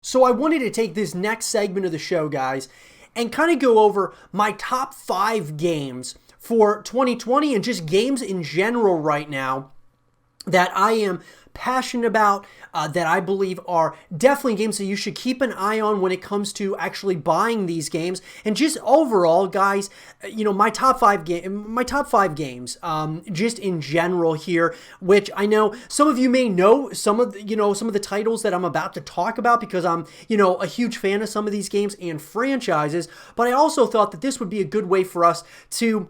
So I wanted to take this next segment of the show, guys, and kind of go over my top 5 games for 2020 and just games in general right now that I am passionate about, that I believe are definitely games that you should keep an eye on when it comes to actually buying these games. And just overall, guys, my top 5 games, just in general here, which I know some of you may know some of the titles that I'm about to talk about because I'm, a huge fan of some of these games and franchises. But I also thought that this would be a good way for us to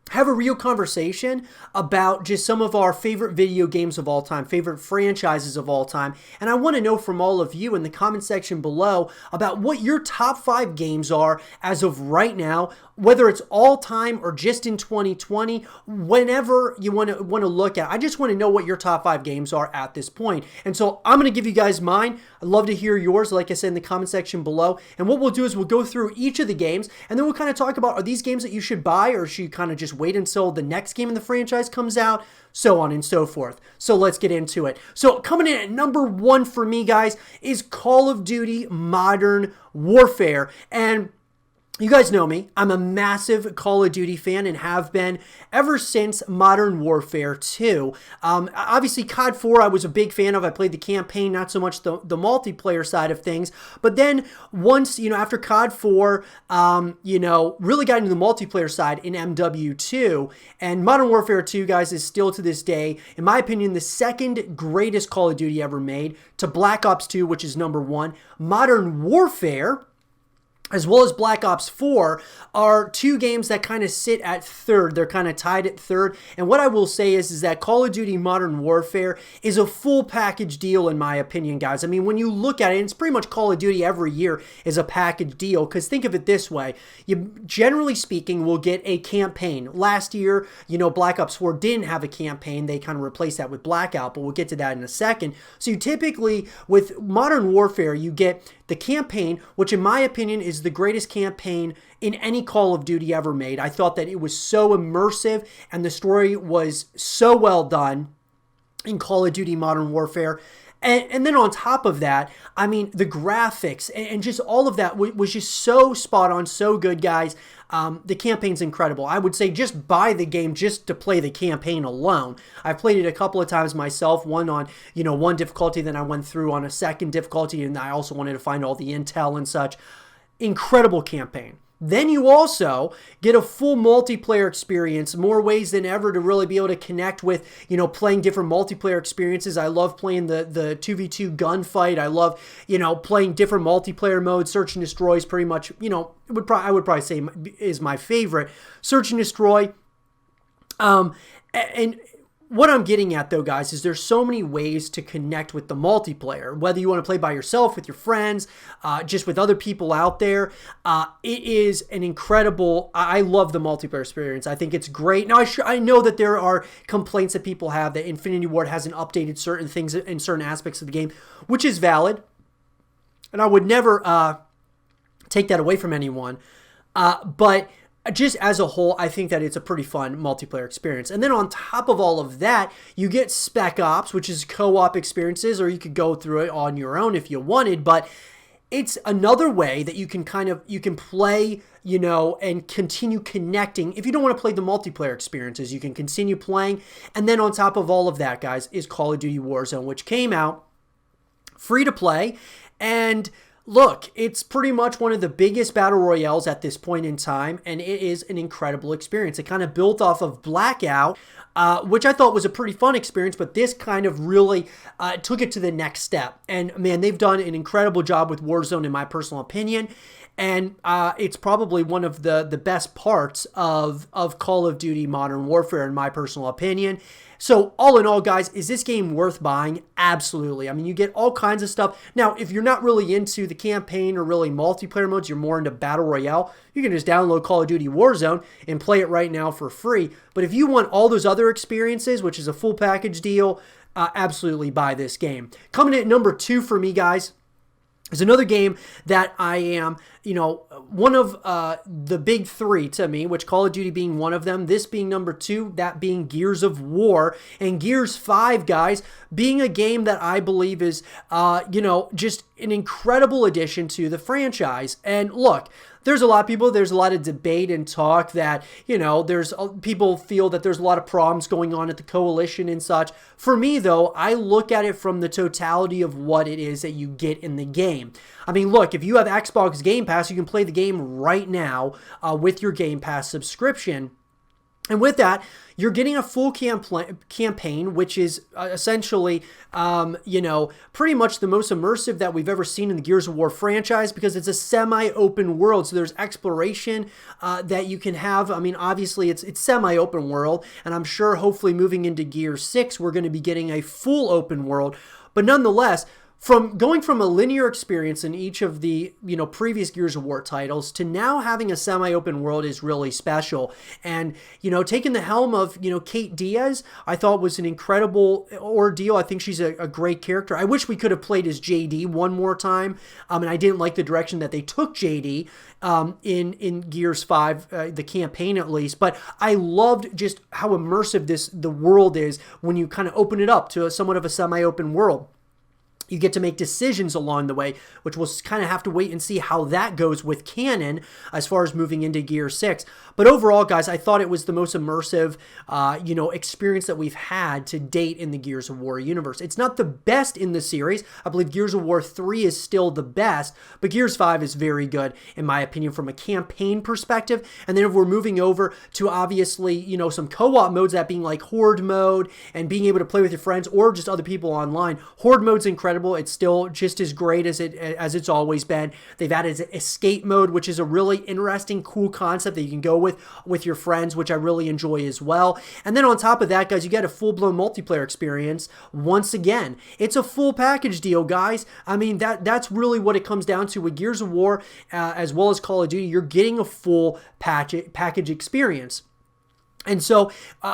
have a real conversation about just some of our favorite video games of all time, favorite franchises of all time. And I want to know from all of you in the comment section below about what your top 5 games are as of right now, whether it's all time or just in 2020, whenever you want to look at. I just want to know what your top 5 games are at this point. And so I'm going to give you guys mine. I'd love to hear yours, like I said, in the comment section below. And what we'll do is we'll go through each of the games, and then we'll kind of talk about, are these games that you should buy, or should you kind of just wait until the next game in the franchise comes out, so on and so forth. So let's get into it. So coming in at number 1 for me, guys, is Call of Duty Modern Warfare. And you guys know me. I'm a massive Call of Duty fan and have been ever since Modern Warfare 2. Obviously, COD 4 I was a big fan of. I played the campaign, not so much the multiplayer side of things. But then once, after COD 4, really got into the multiplayer side in MW2. And Modern Warfare 2, guys, is still to this day, in my opinion, the second greatest Call of Duty ever made, to Black Ops 2, which is number 1. Modern Warfare, as well as Black Ops 4, are 2 games that kind of sit at third. They're kind of tied at third. And what I will say is that Call of Duty Modern Warfare is a full package deal, in my opinion, guys. I mean, when you look at it, it's pretty much Call of Duty every year is a package deal, because think of it this way. You, generally speaking, will get a campaign. Last year, Black Ops 4 didn't have a campaign. They kind of replaced that with Blackout, but we'll get to that in a second. So you typically, with Modern Warfare, you get the campaign, which in my opinion is the greatest campaign in any Call of Duty ever made. I thought that it was so immersive and the story was so well done in Call of Duty Modern Warfare. And then on top of that, I mean, the graphics and just all of that was just so spot on, so good, guys. The campaign's incredible. I would say just buy the game just to play the campaign alone. I've played it a couple of times myself, one on, one difficulty, then I went through on a second difficulty, and I also wanted to find all the intel and such. Incredible campaign. Then you also get a full multiplayer experience, more ways than ever to really be able to connect with, playing different multiplayer experiences. I love playing the 2v2 gunfight. I love, playing different multiplayer modes. Search and Destroy is pretty much, I would probably say is my favorite. Search and Destroy. And what I'm getting at, though, guys, is there's so many ways to connect with the multiplayer. Whether you want to play by yourself, with your friends, just with other people out there, it is an incredible. I love the multiplayer experience. I think it's great. Now, I know that there are complaints that people have that Infinity Ward hasn't updated certain things in certain aspects of the game, which is valid, and I would never take that away from anyone. But just as a whole, I think that it's a pretty fun multiplayer experience. And then on top of all of that, you get Spec Ops, which is co-op experiences, or you could go through it on your own if you wanted, but it's another way that you can play, and continue connecting. If you don't want to play the multiplayer experiences, you can continue playing. And then on top of all of that, guys, is Call of Duty Warzone, which came out free to play. And look, it's pretty much one of the biggest battle royales at this point in time, and it is an incredible experience. It kind of built off of Blackout, which I thought was a pretty fun experience, but this kind of really took it to the next step. And man, they've done an incredible job with Warzone, in my personal opinion. And it's probably one of the best parts of Call of Duty Modern Warfare, in my personal opinion. So all in all, guys, is this game worth buying? Absolutely. I mean, you get all kinds of stuff. Now, if you're not really into the campaign or really multiplayer modes, you're more into Battle Royale, you can just download Call of Duty Warzone and play it right now for free. But if you want all those other experiences, which is a full package deal, absolutely buy this game. Coming in at number 2 for me, guys, is another game that I am one of the big three to me, which Call of Duty being one of them, this being number two, that being Gears of War, and Gears 5, guys, being a game that I believe is, just an incredible addition to the franchise. And look, there's a lot of people, there's a lot of debate and talk that, there's people feel that there's a lot of problems going on at the Coalition and such. For me, though, I look at it from the totality of what it is that you get in the game. I mean, look, if you have Xbox Game Pass, you can play the game right now with your Game Pass subscription. And with that, you're getting a full campaign, which is essentially, pretty much the most immersive that we've ever seen in the Gears of War franchise, because it's a semi-open world. So there's exploration that you can have. I mean, obviously, it's semi-open world, and I'm sure hopefully moving into Gears 6, we're going to be getting a full open world. But nonetheless, from going from a linear experience in each of the previous Gears of War titles to now having a semi-open world is really special. And taking the helm of Kate Diaz, I thought was an incredible ordeal. I think she's a great character. I wish we could have played as JD one more time, and I didn't like the direction that they took JD in Gears 5, the campaign at least. But I loved just how immersive the world is when you kind of open it up to somewhat of a semi-open world. You get to make decisions along the way, which we'll kind of have to wait and see how that goes with canon as far as moving into Gear 6. But overall, guys, I thought it was the most immersive, experience that we've had to date in the Gears of War universe. It's not the best in the series. I believe Gears of War 3 is still the best, but Gears 5 is very good, in my opinion, from a campaign perspective. And then if we're moving over to, obviously, some co-op modes, that being like Horde mode and being able to play with your friends or just other people online. Horde mode's incredible. It's still just as great as it's always been. They've added escape mode, which is a really interesting, cool concept that you can go with your friends, which I really enjoy as well. And then on top of that, guys, you get a full-blown multiplayer experience. Once again, it's a full package deal, guys. I mean, that's really what it comes down to with Gears of War, as well as Call of Duty. You're getting a full package experience. And so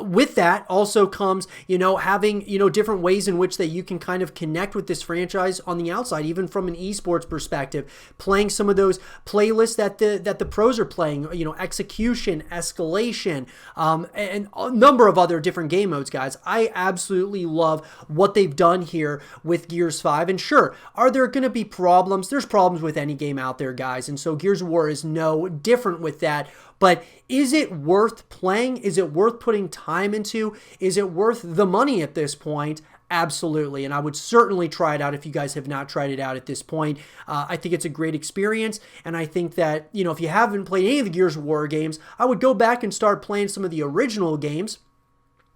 with that also comes, having, different ways in which that you can kind of connect with this franchise on the outside, even from an esports perspective, playing some of those playlists that the pros are playing, execution, escalation, and a number of other different game modes, guys. I absolutely love what they've done here with Gears 5. And sure, are there going to be problems? There's problems with any game out there, guys. And so Gears of War is no different with that. But is it worth playing? Is it worth putting time into? Is it worth the money at this point? Absolutely. And I would certainly try it out if you guys have not tried it out at this point. I think it's a great experience. And I think that, if you haven't played any of the Gears of War games, I would go back and start playing some of the original games,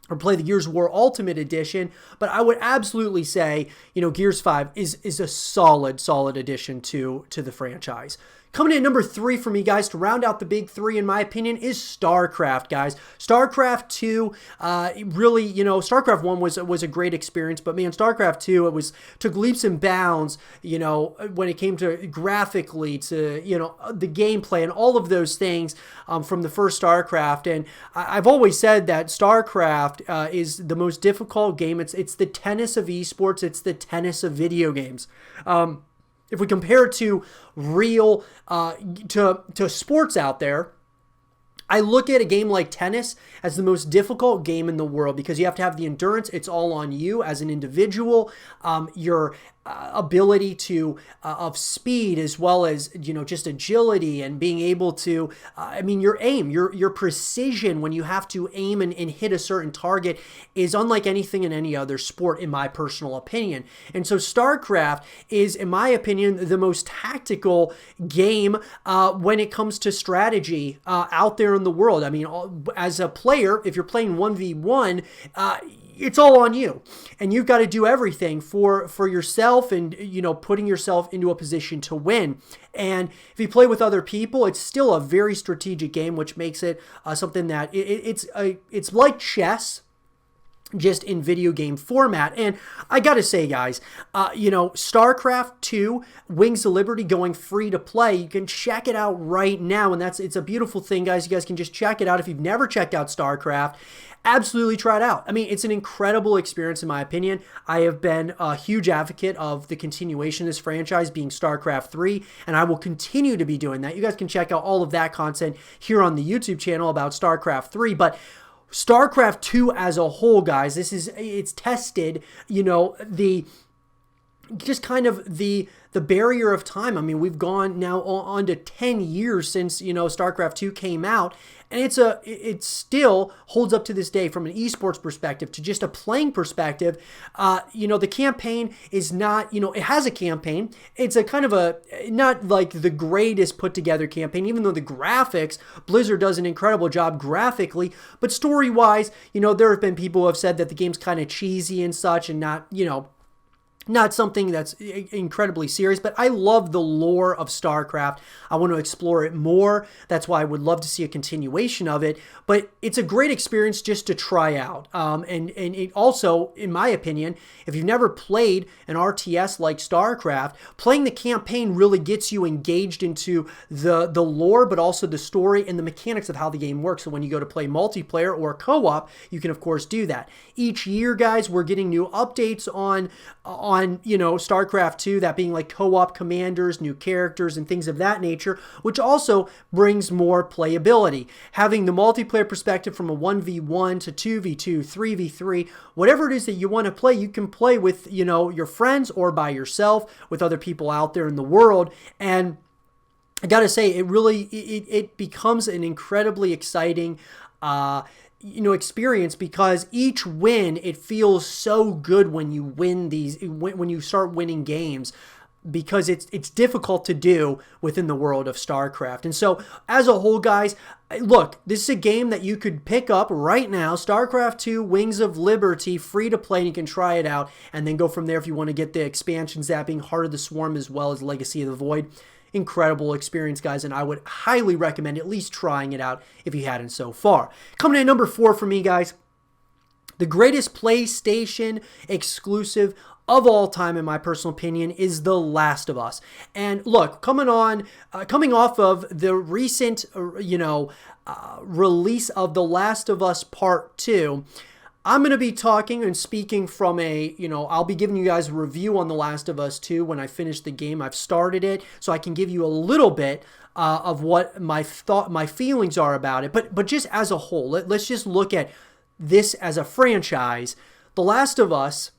or play the Gears of War Ultimate Edition. But I would absolutely say, Gears 5 is a solid addition to the franchise. Coming in at number 3 for me, guys, to round out the big 3, in my opinion, is Starcraft, guys. Starcraft 2, really, Starcraft 1 was a great experience, but man, Starcraft 2, took leaps and bounds, when it came to graphically, to, the gameplay and all of those things from the first Starcraft. And I've always said that Starcraft is the most difficult game. It's the tennis of esports. It's the tennis of video games. If we compare it to real, to sports out there, I look at a game like tennis as the most difficult game in the world, because you have to have the endurance. It's all on you as an individual. Your ability to of speed, as well as just agility and being able to your aim, your precision when you have to aim and hit a certain target is unlike anything in any other sport, in my personal opinion. And so StarCraft is, in my opinion, the most tactical game when it comes to strategy out there in the world. I mean, as a player, if you're playing 1v1, it's all on you, and you've got to do everything for yourself, and putting yourself into a position to win. And if you play with other people, it's still a very strategic game, which makes it something that it's like chess, just in video game format. And I gotta say, guys, Starcraft 2 Wings of Liberty going free to play. You can check it out right now, and it's a beautiful thing, guys. You guys can just check it out. If you've never checked out Starcraft, absolutely try it out. I mean, it's an incredible experience in my opinion. I have been a huge advocate of the continuation of this franchise being Starcraft 3, and I will continue to be doing that. You guys can check out all of that content here on the YouTube channel about Starcraft 3, but StarCraft 2 as a whole, guys, it's tested, the barrier of time. I mean, we've gone now on to 10 years since, StarCraft 2 came out, and it still holds up to this day from an esports perspective to just a playing perspective. The campaign is not, it has a campaign. It's a kind of not like the greatest put together campaign, even though the graphics, Blizzard does an incredible job graphically, but story-wise, there have been people who have said that the game's kind of cheesy and such, and not something that's incredibly serious, but I love the lore of StarCraft. I want to explore it more. That's why I would love to see a continuation of it. But it's a great experience just to try out. And it also, in my opinion, if you've never played an RTS like StarCraft, playing the campaign really gets you engaged into the lore, but also the story and the mechanics of how the game works. So when you go to play multiplayer or co-op, you can of course do that. Each year, guys, we're getting new updates on StarCraft 2, that being like co-op commanders, new characters, and things of that nature, which also brings more playability. Having the multiplayer perspective from a 1v1 to 2v2, 3v3, whatever it is that you want to play, you can play with, your friends or by yourself with other people out there in the world. And I gotta say, it becomes an incredibly exciting experience, because each win, it feels so good when you win when you start winning games, because it's difficult to do within the world of StarCraft. And so as a whole, guys, look, this is a game that you could pick up right now, StarCraft 2 Wings of Liberty, free to play, and you can try it out and then go from there if you want to get the expansions, that being Heart of the Swarm as well as Legacy of the Void. Incredible experience, guys, and I would highly recommend at least trying it out if you hadn't so far. Coming in at number 4 for me, guys, the greatest PlayStation exclusive of all time, in my personal opinion, is The Last of Us. And look, coming off of the recent, release of The Last of Us Part 2, I'm going to be talking and speaking from I'll be giving you guys a review on The Last of Us 2 when I finish the game. I've started it, so I can give you a little bit of what my feelings are about it. But just as a whole, let's just look at this as a franchise. The Last of Us,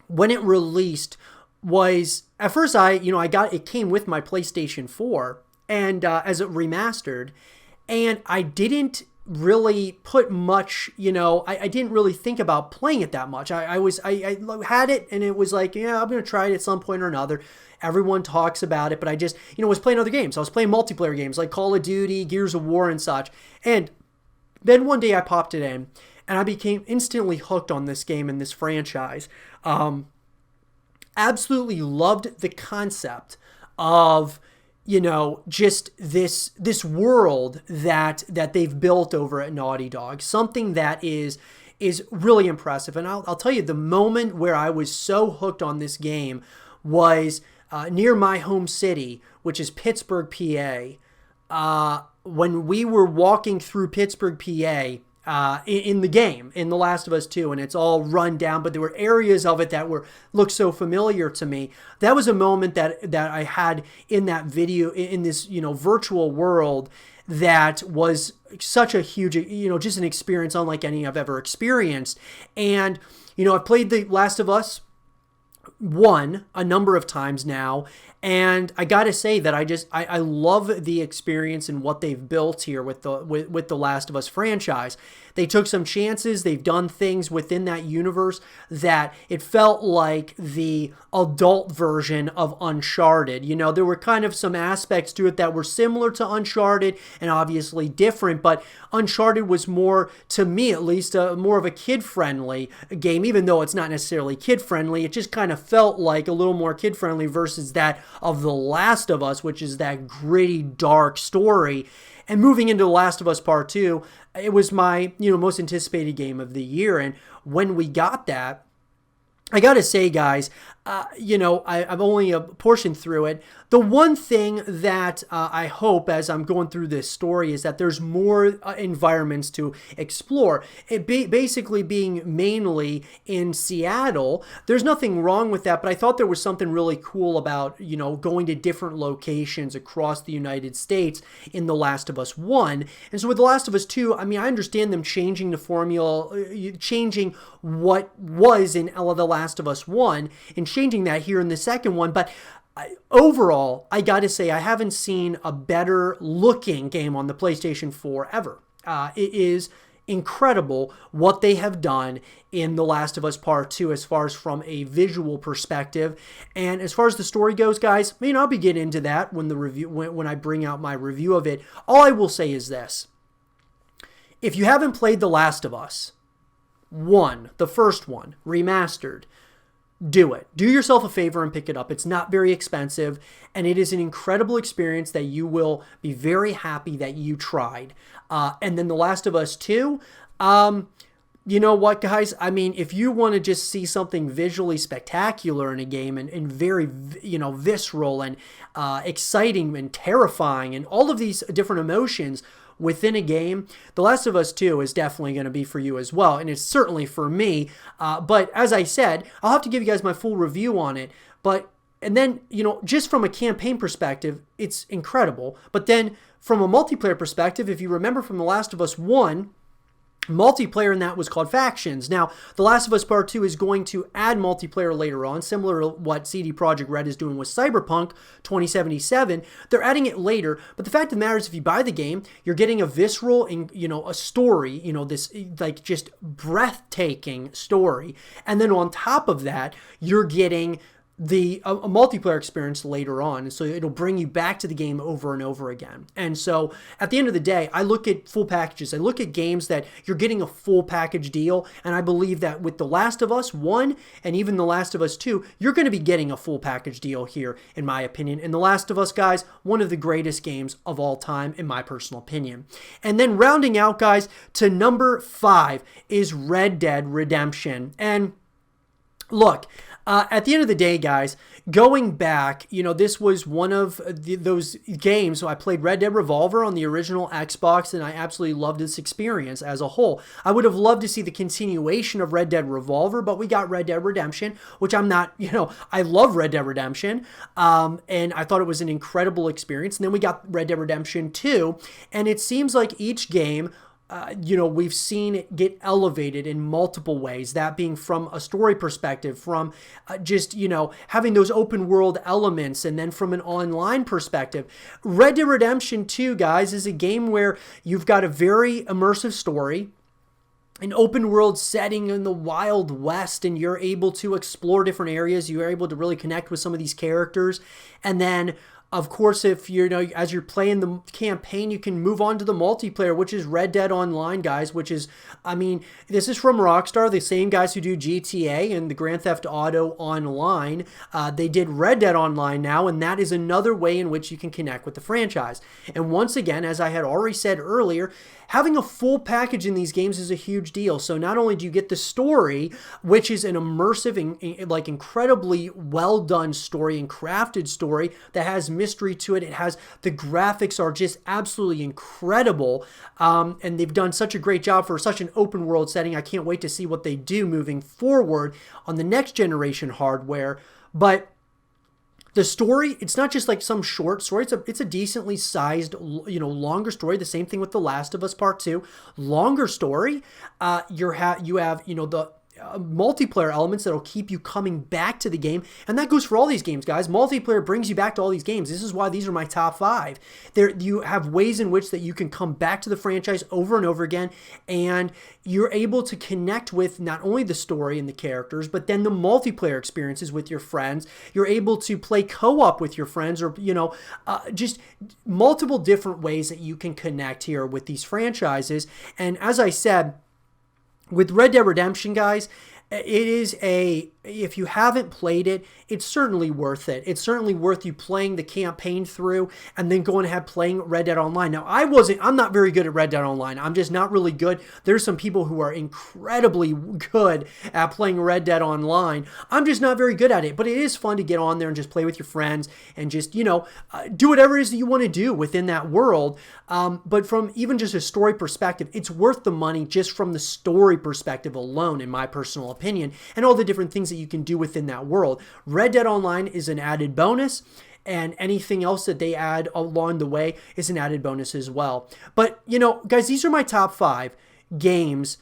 when it released, was, at first it came with my PlayStation 4 and as it remastered, and I didn't really put much, I didn't really think about playing it that much. I had it and it was like, yeah, I'm going to try it at some point or another. Everyone talks about it, but I just, was playing other games. I was playing multiplayer games like Call of Duty, Gears of War, and such. And then one day I popped it in and I became instantly hooked on this game and this franchise. Absolutely loved the concept of, just this world that they've built over at Naughty Dog. Something that is really impressive. And I'll tell you, the moment where I was so hooked on this game was near my home city, which is Pittsburgh, PA. When we were walking through Pittsburgh, PA, in the game, in The Last of Us 2, and it's all run down, but there were areas of it that looked so familiar to me. That was a moment that I had in that video, in this, virtual world, that was such a huge, just an experience unlike any I've ever experienced. And, I've played The Last of Us 1 a number of times now, and I gotta say that I love the experience and what they've built here with the Last of Us franchise. They took some chances. They've done things within that universe that it felt like the adult version of Uncharted. There were kind of some aspects to it that were similar to Uncharted and obviously different, but Uncharted was more, to me at least, more of a kid-friendly game, even though it's not necessarily kid-friendly. It just kind of felt like a little more kid-friendly versus that of The Last of Us, which is that gritty, dark story. And moving into The Last of Us Part 2, it was my, most anticipated game of the year. And when we got that, I gotta say, guys, I've only portioned through it. The one thing that I hope as I'm going through this story is that there's more environments to explore. Basically being mainly in Seattle. There's nothing wrong with that, but I thought there was something really cool about, going to different locations across the United States in The Last of Us 1. And so with The Last of Us 2, I mean, I understand them changing the formula, changing what was in The Last of Us 1 and changing that here in the second one, but overall, I gotta say, I haven't seen a better looking game on the PlayStation 4 ever. It is incredible what they have done in The Last of Us Part 2 as far as from a visual perspective. And as far as the story goes, guys, I'll be getting into that when I bring out my review of it. All I will say is this. If you haven't played The Last of Us 1, the first one, remastered, do it. Do yourself a favor and pick it up. It's not very expensive, and it is an incredible experience that you will be very happy that you tried. And then The Last of Us 2, you know what, guys? I mean, if you want to just see something visually spectacular in a game and very, visceral and exciting and terrifying and all of these different emotions within a game, The Last of Us 2 is definitely going to be for you as well, and it's certainly for me. But as I said, I'll have to give you guys my full review on it. And then, just from a campaign perspective, it's incredible. But then from a multiplayer perspective, if you remember from The Last of Us 1, multiplayer in that was called Factions. Now, The Last of Us Part 2 is going to add multiplayer later on, similar to what CD Projekt Red is doing with Cyberpunk 2077. They're adding it later, but the fact of the matter is if you buy the game, you're getting a visceral and, a story, this like just breathtaking story. And then on top of that, you're getting a multiplayer experience later on. So it'll bring you back to the game over and over again. And so at the end of the day, I look at full packages. I look at games that you're getting a full package deal. And I believe that with The Last of Us 1 and even The Last of Us 2, you're going to be getting a full package deal here, in my opinion. And The Last of Us, guys, one of the greatest games of all time, in my personal opinion. And then rounding out, guys, to number 5 is Red Dead Redemption. And look, at the end of the day, guys, going back, this was one of those games. So I played Red Dead Revolver on the original Xbox, and I absolutely loved this experience as a whole. I would have loved to see the continuation of Red Dead Revolver, but we got Red Dead Redemption, which I'm not, I love Red Dead Redemption, and I thought it was an incredible experience. And then we got Red Dead Redemption 2, and it seems like each game we've seen it get elevated in multiple ways, that being from a story perspective, from just, having those open world elements, and then from an online perspective. Red Dead Redemption 2, guys, is a game where you've got a very immersive story, an open world setting in the Wild West, and you're able to explore different areas. You're able to really connect with some of these characters. And then, of course, if as you're playing the campaign, you can move on to the multiplayer, which is Red Dead Online, guys, which is, this is from Rockstar, the same guys who do GTA and the Grand Theft Auto Online. They did Red Dead Online now, and that is another way in which you can connect with the franchise. And once again, as I had already said earlier, having a full package in these games is a huge deal. So not only do you get the story, which is an immersive and like incredibly well done story and crafted story that has mystery to it. It has, the graphics are just absolutely incredible. And they've done such a great job for such an open world setting. I can't wait to see what they do moving forward on the next generation hardware. But the story, it's not just like some short story. It's a decently sized, longer story. The same thing with The Last of Us Part 2. Longer story. You have, the multiplayer elements that'll keep you coming back to the game, and that goes for all these games, guys. Multiplayer brings you back to all these games. This is why these are my top 5. You have ways in which that you can come back to the franchise over and over again, and you're able to connect with not only the story and the characters, but then the multiplayer experiences with your friends. You're able to play co-op with your friends, or just multiple different ways that you can connect here with these franchises. And as I said, with Red Dead Redemption, guys, it is if you haven't played it, it's certainly worth it. It's certainly worth you playing the campaign through and then going ahead playing Red Dead Online. Now, I'm not very good at Red Dead Online. I'm just not really good. There's some people who are incredibly good at playing Red Dead Online. I'm just not very good at it, but it is fun to get on there and just play with your friends and just, do whatever it is that you want to do within that world. But from even just a story perspective, it's worth the money just from the story perspective alone, in my personal opinion, and all the different things that you can do within that world. Red Dead Online is an added bonus, and anything else that they add along the way is an added bonus as well. But, guys, these are my top 5 games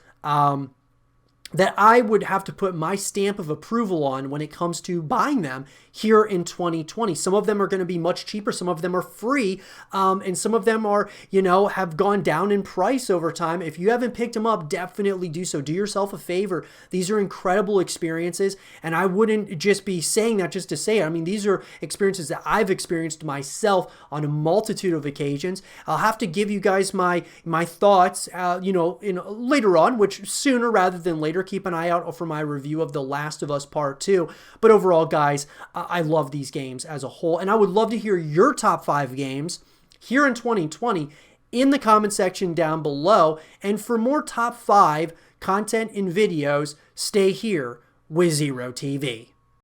that I would have to put my stamp of approval on when it comes to buying them here in 2020. Some of them are going to be much cheaper. Some of them are free. And some of them are, have gone down in price over time. If you haven't picked them up, definitely do so. Do yourself a favor. These are incredible experiences. And I wouldn't just be saying that just to say it. I mean, these are experiences that I've experienced myself on a multitude of occasions. I'll have to give you guys my thoughts, later on, which sooner rather than later. Keep an eye out for my review of The Last of Us Part 2. But overall, guys, I love these games as a whole. And I would love to hear your top 5 games here in 2020 in the comment section down below. And for more top 5 content and videos, stay here with Zero TV.